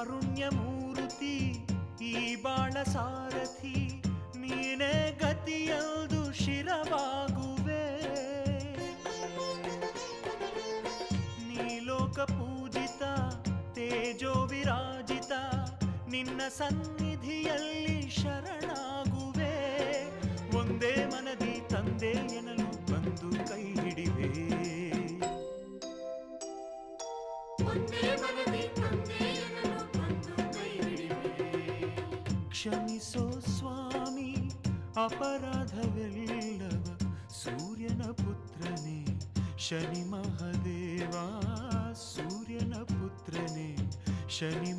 ಕಾರುಣ್ಯಮೂರ್ತಿ ಈ ಬಾಳ ಸಾರಥಿ ನೀನೇ ಗತಿಯಲ್ದು ಶಿರವಾಗುವೆ ನೀಲೋಕ ಪೂಜಿತ ತೇಜೋ ವಿರಾಜಿತ ನಿನ್ನ ಸನ್ನಿಧಿಯಲ್ಲಿ ಶರಣಾಗುವೆ ಒಂದೇ ಮನದಿ ತಂದೆ ಎನ್ನಲು ಬಂದು ಕೈ ಹಿಡಿವೆ ಕ್ಷಮಿಸೋ ಸ್ವಾಮಿ ಅಪರಾಧವೆಲ್ಲವ ಸೂರ್ಯನ ಪುತ್ರನೇ ಶನಿ ಮಹಾದೇವ ಸೂರ್ಯನ ಪುತ್ರನೇ ಶನಿ